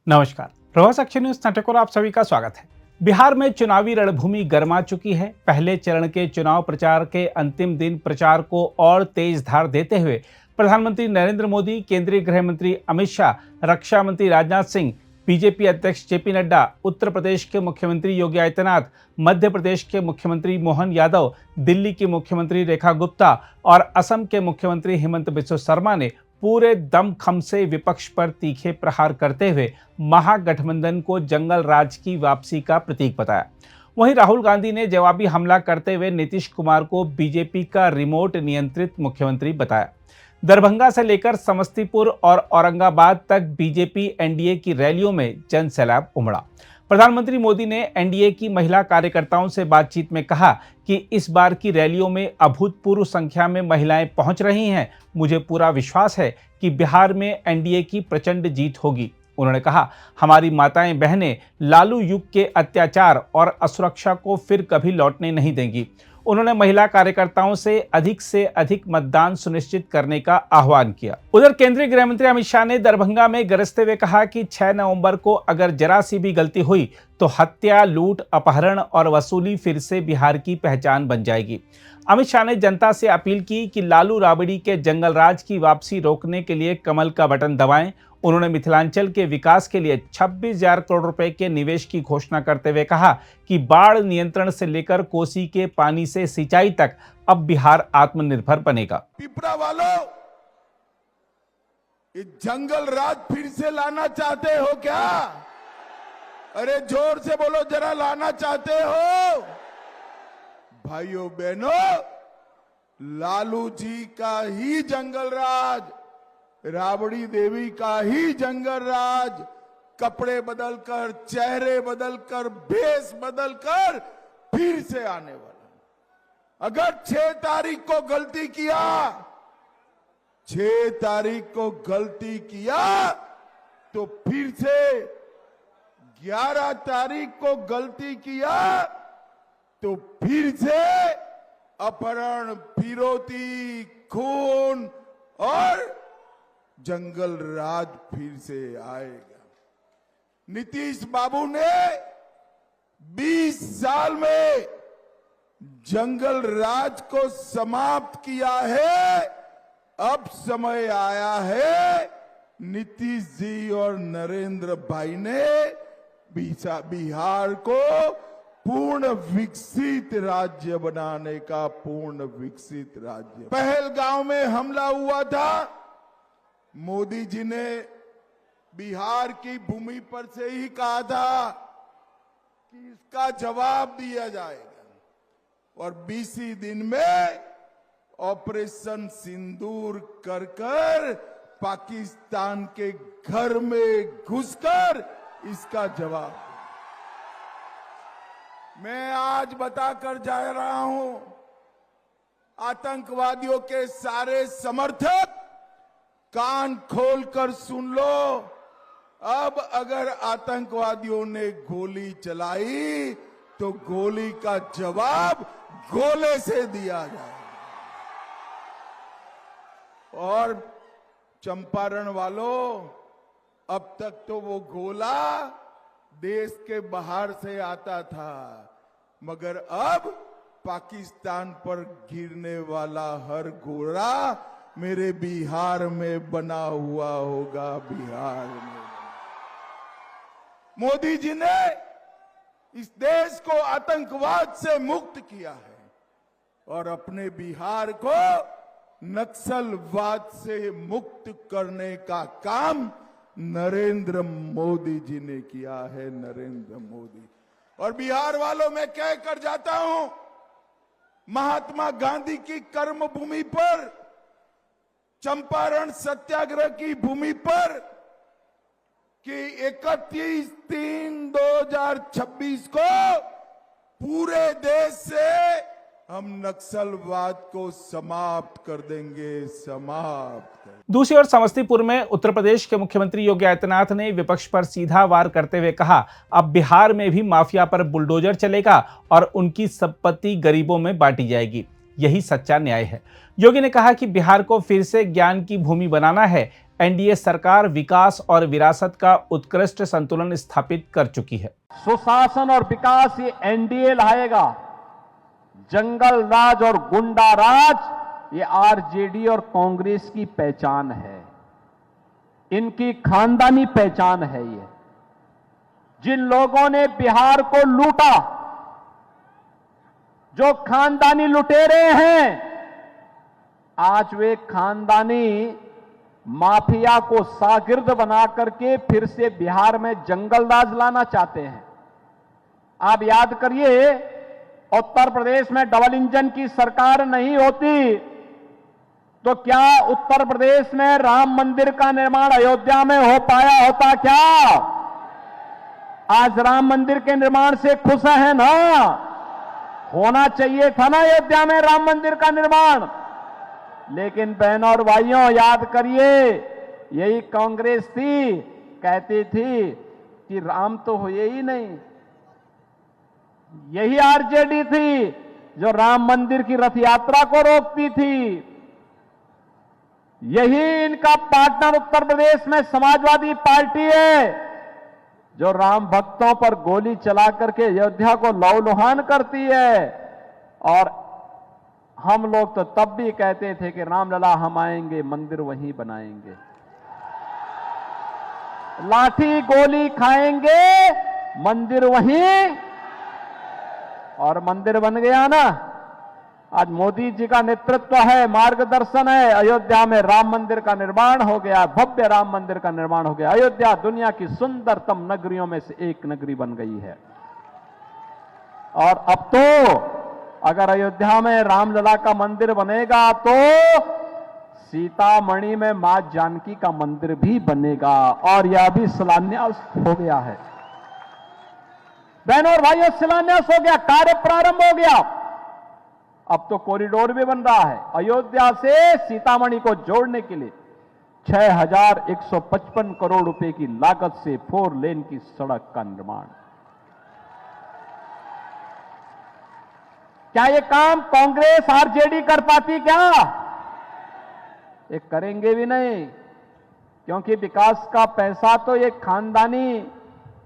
नमस्कार, Prabhas action news नाटक और आप सभी का स्वागत है। बिहार में चुनावी रणभूमि गर्मा चुकी है। पहले चरण के चुनाव प्रचार के अंतिम दिन प्रचार को और तेज धार देते हुए प्रधानमंत्री नरेंद्र मोदी, केंद्रीय गृह मंत्री अमित शाह, रक्षा मंत्री राजनाथ सिंह, बीजेपी अध्यक्ष जेपी नड्डा, उत्तर प्रदेश के मुख्यमंत्री योगी आदित्यनाथ, मध्य प्रदेश के मुख्यमंत्री मोहन यादव, दिल्ली की मुख्यमंत्री रेखा गुप्ता और असम के मुख्यमंत्री हेमंत बिस्वा शर्मा ने पूरे दमखम से विपक्ष पर तीखे प्रहार करते हुए महागठबंधन को जंगल राज की वापसी का प्रतीक बताया। वहीं राहुल गांधी ने जवाबी हमला करते हुए नीतीश कुमार को बीजेपी का रिमोट नियंत्रित मुख्यमंत्री बताया। दरभंगा से लेकर समस्तीपुर और औरंगाबाद तक बीजेपी एनडीए की रैलियों में जनसैलाब उमड़ा। प्रधानमंत्री मोदी ने एनडीए की महिला कार्यकर्ताओं से बातचीत में कहा कि इस बार की रैलियों में अभूतपूर्व संख्या में महिलाएं पहुंच रही हैं। मुझे पूरा विश्वास है कि बिहार में एनडीए की प्रचंड जीत होगी। उन्होंने कहा, हमारी माताएं बहनें लालू युग के अत्याचार और असुरक्षा को फिर कभी लौटने नहीं देंगी। उन्होंने महिला कार्यकर्ताओं से अधिक मतदान सुनिश्चित करने का आह्वान किया। उधर केंद्रीय गृह मंत्री अमित शाह ने दरभंगा में गरजते हुए कहा कि 6 नवंबर को अगर जरा सी भी गलती हुई तो हत्या, लूट, अपहरण और वसूली फिर से बिहार की पहचान बन जाएगी। अमित शाह ने जनता से अपील की कि लालू राबड़ी के जंगल राज की वापसी रोकने के लिए कमल का बटन दबाएं। उन्होंने मिथिलांचल के विकास के लिए 26,000 करोड़ रुपए के निवेश की घोषणा करते हुए कहा कि बाढ़ नियंत्रण से लेकर कोसी के पानी से सिंचाई तक अब बिहार आत्मनिर्भर बनेगा। पिपरा वालों, ये जंगल राज फिर से लाना चाहते हो क्या? अरे जोर से बोलो, जरा लाना चाहते हो? भाइयों बहनों, लालू जी का ही जंगल राज, राबड़ी देवी का ही जंगल राज, कपड़े बदलकर, चेहरे बदलकर, भेष बदलकर फिर से आने वाला। अगर 6 तारीख को गलती किया, 6 तारीख को गलती किया तो फिर से 11 तारीख को गलती किया तो फिर से अपहरण, फिरौती, खून और जंगल राज फिर से आएगा। नीतीश बाबू ने 20 साल में जंगल राज को समाप्त किया है। अब समय आया है नीतीश जी और नरेंद्र भाई ने बिहार को पूर्ण विकसित राज्य बनाने का, पूर्ण विकसित राज्य। पहलगांव में हमला हुआ था, मोदी जी ने बिहार की भूमि पर से ही कहा था कि इसका जवाब दिया जाएगा और 20 ही दिन में ऑपरेशन सिंदूर कर पाकिस्तान के घर में घुसकर इसका जवाब मैं आज बताकर जा रहा हूं। आतंकवादियों के सारे समर्थक कान खोलकर सुन लो। अब अगर आतंकवादियों ने गोली चलाई तो गोली का जवाब गोले से दिया जाए। और चंपारण वालों, अब तक तो वो गोला देश के बाहर से आता था, मगर अब पाकिस्तान पर गिरने वाला हर गोला मेरे बिहार में बना हुआ होगा। बिहार में मोदी जी ने इस देश को आतंकवाद से मुक्त किया है और अपने बिहार को नक्सलवाद से मुक्त करने का काम नरेंद्र मोदी जी ने किया है। नरेंद्र मोदी। और बिहार वालों, मैं कह कर जाता हूं, महात्मा गांधी की कर्म भूमि पर, चंपारण सत्याग्रह की भूमि पर कि 31/3/2026 को पूरे देश से हम नक्सलवाद को समाप्त कर देंगे, समाप्त। दूसरी ओर समस्तीपुर में उत्तर प्रदेश के मुख्यमंत्री योगी आदित्यनाथ ने विपक्ष पर सीधा वार करते हुए कहा, अब बिहार में भी माफिया पर बुलडोजर चलेगा और उनकी संपत्ति गरीबों में बांटी जाएगी। यही सच्चा न्याय है। योगी ने कहा कि बिहार को फिर से ज्ञान की भूमि बनाना है। एनडीए सरकार विकास और विरासत का उत्कृष्ट संतुलन स्थापित कर चुकी है। सुशासन और विकास ये एनडीए लाएगा। जंगल राज और गुंडा राज ये आरजेडी और कांग्रेस की पहचान है, इनकी खानदानी पहचान है। ये जिन लोगों ने बिहार को लूटा, जो खानदानी लुटेरे हैं, आज वे खानदानी माफिया को शागिर्द बना करके फिर से बिहार में जंगल राज लाना चाहते हैं। आप याद करिए, उत्तर प्रदेश में डबल इंजन की सरकार नहीं होती तो क्या उत्तर प्रदेश में राम मंदिर का निर्माण अयोध्या में हो पाया होता? क्या आज राम मंदिर के निर्माण से खुश हैं ना? होना चाहिए था ना अयोध्या में राम मंदिर का निर्माण। लेकिन बहनों और भाइयों, याद करिए, यही कांग्रेस थी, कहती थी कि राम तो हुए ही नहीं। यही आरजेडी थी जो राम मंदिर की रथ यात्रा को रोकती थी। यही इनका पार्टनर उत्तर प्रदेश में समाजवादी पार्टी है जो राम भक्तों पर गोली चला करके अयोध्या को लहूलुहान करती है। और हम लोग तो तब भी कहते थे कि रामलला हम आएंगे, मंदिर वहीं बनाएंगे, लाठी गोली खाएंगे, मंदिर वहीं, और मंदिर बन गया ना। आज मोदी जी का नेतृत्व है, मार्गदर्शन है, अयोध्या में राम मंदिर का निर्माण हो गया, भव्य राम मंदिर का निर्माण हो गया। अयोध्या दुनिया की सुंदरतम नगरियों में से एक नगरी बन गई है। और अब तो अगर अयोध्या में रामलला का मंदिर बनेगा तो सीतामढ़ी में मां जानकी का मंदिर भी बनेगा, और यह भी शिलान्यास हो गया है। बहनों और भाइयों, शिलान्यास हो गया, कार्य प्रारंभ हो गया। अब तो कॉरिडोर भी बन रहा है अयोध्या से सीतामढ़ी को जोड़ने के लिए। 6155 करोड़ रुपए की लागत से 4 लेन की सड़क का निर्माण। क्या ये काम कांग्रेस आरजेडी कर पाती? क्या ये करेंगे भी नहीं, क्योंकि विकास का पैसा तो ये खानदानी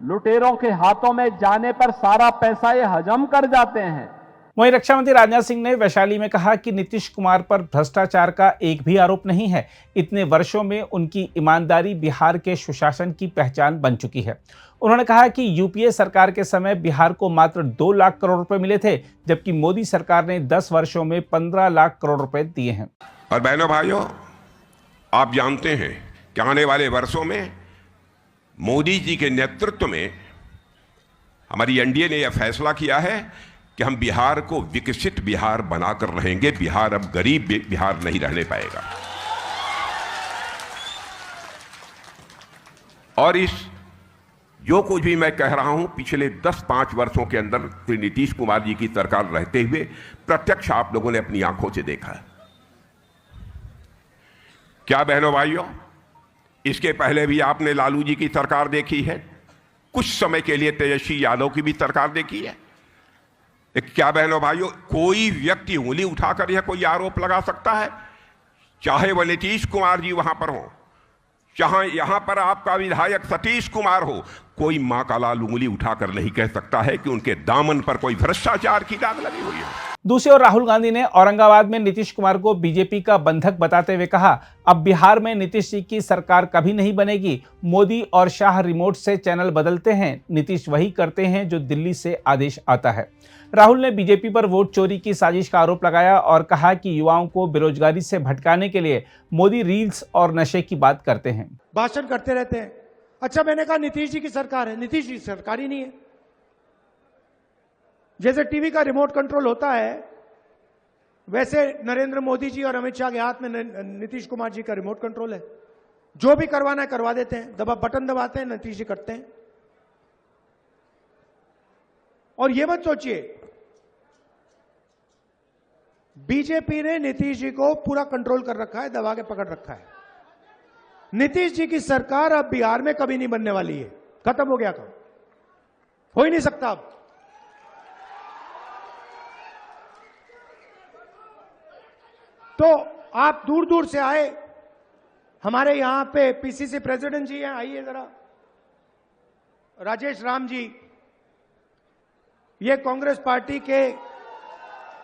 लुटेरों के हाथों में जाने पर सारा पैसा ये हजम कर जाते हैं। वहीं रक्षा मंत्री राजनाथ सिंह ने वैशाली में कहा कि नीतीश कुमार पर भ्रष्टाचार का एक भी आरोप नहीं है। इतने वर्षों में उनकी ईमानदारी बिहार के सुशासन की पहचान बन चुकी है। उन्होंने कहा कि यूपीए सरकार के समय बिहार को मात्र 2 लाख करोड़ रुपए मिले थे, जबकि मोदी सरकार ने 10 वर्षों में 15 लाख करोड़ रुपए दिए हैं। और बहनों भाइयों, आप जानते हैं कि आने वाले वर्षों में मोदी जी के नेतृत्व में हमारी एनडीए ने यह फैसला किया है कि हम बिहार को विकसित बिहार बनाकर रहेंगे। बिहार अब गरीब बिहार नहीं रहने पाएगा। और इस जो कुछ भी मैं कह रहा हूं, पिछले 10-5 वर्षों के अंदर श्री नीतीश कुमार जी की सरकार रहते हुए प्रत्यक्ष आप लोगों ने अपनी आंखों से देखा है। क्या बहनों भाइयों, इसके पहले भी आपने लालू जी की सरकार देखी है, कुछ समय के लिए तेजस्वी यादव की भी सरकार देखी है। क्या बहनों भाइयों, कोई व्यक्ति उंगली उठाकर यह कोई आरोप लगा सकता है, चाहे वह नीतीश कुमार जी वहां पर हो, चाहे यहां पर आपका विधायक सतीश कुमार हो, कोई मां का लाल उंगली उठाकर नहीं कह सकता है कि उनके दामन पर कोई भ्रष्टाचार की दाग लगी हुई है। दूसरी ओर राहुल गांधी ने औरंगाबाद में नीतीश कुमार को बीजेपी का बंधक बताते हुए कहा, अब बिहार में नीतीश जी की सरकार कभी नहीं बनेगी। मोदी और शाह रिमोट से चैनल बदलते हैं, नीतीश वही करते हैं जो दिल्ली से आदेश आता है। राहुल ने बीजेपी पर वोट चोरी की साजिश का आरोप लगाया और कहा कि युवाओं को बेरोजगारी से भटकाने के लिए मोदी रील्स और नशे की बात करते हैं, भाषण करते रहते हैं। अच्छा, मैंने कहा नीतीश जी की सरकार है, नीतीश जी की सरकार ही नहीं है। जैसे टीवी का रिमोट कंट्रोल होता है, वैसे नरेंद्र मोदी जी और अमित शाह के हाथ में नीतीश कुमार जी का रिमोट कंट्रोल है। जो भी करवाना है करवा देते हैं, बटन दबाते हैं, नीतीश जी करते हैं। और ये मत सोचिए, बीजेपी ने नीतीश जी को पूरा कंट्रोल कर रखा है, दबा के पकड़ रखा है। नीतीश जी की सरकार अब बिहार में कभी नहीं बनने वाली है, खत्म हो गया काम, हो ही नहीं सकता अब। तो आप दूर दूर से आए हमारे यहां पे पीसीसी प्रेसिडेंट जी हैं, आइए जरा, राजेश राम जी, ये कांग्रेस पार्टी के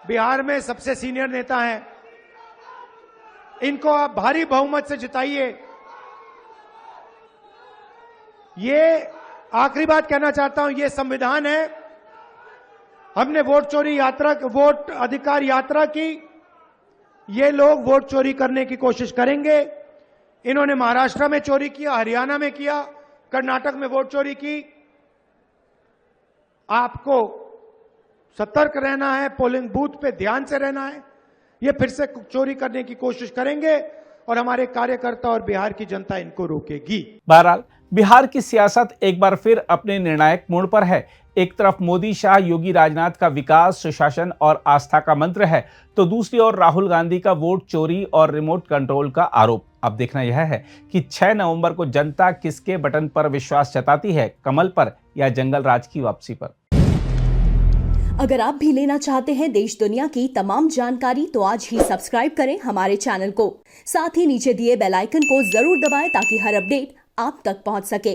बिहार में सबसे सीनियर नेता हैं। इनको आप भारी बहुमत से जिताइए। ये आखिरी बात कहना चाहता हूं, ये संविधान है। हमने वोट चोरी यात्रा, वोट अधिकार यात्रा की, ये लोग वोट चोरी करने की कोशिश करेंगे। इन्होंने महाराष्ट्र में चोरी किया, हरियाणा में किया, कर्नाटक में वोट चोरी की। आपको सतर्क रहना है, पोलिंग बूथ पे ध्यान से रहना है। ये फिर से चोरी करने की कोशिश करेंगे और हमारे कार्यकर्ता और बिहार की जनता इनको रोकेगी। बहरहाल बिहार की सियासत एक बार फिर अपने निर्णायक मोड़ पर है। एक तरफ मोदी शाह योगी राजनाथ का विकास, सुशासन और आस्था का मंत्र है, तो दूसरी ओर राहुल गांधी का वोट चोरी और रिमोट कंट्रोल का आरोप। अब देखना यह है कि 6 नवंबर को जनता किसके बटन पर विश्वास जताती है, कमल पर या जंगल राज की वापसी पर। अगर आप भी लेना चाहते हैं देश दुनिया की तमाम जानकारी तो आज ही सब्सक्राइब करें हमारे चैनल को। साथ ही नीचे दिए बेल आइकन को जरूर दबाएं ताकि हर अपडेट आप तक पहुंच सके।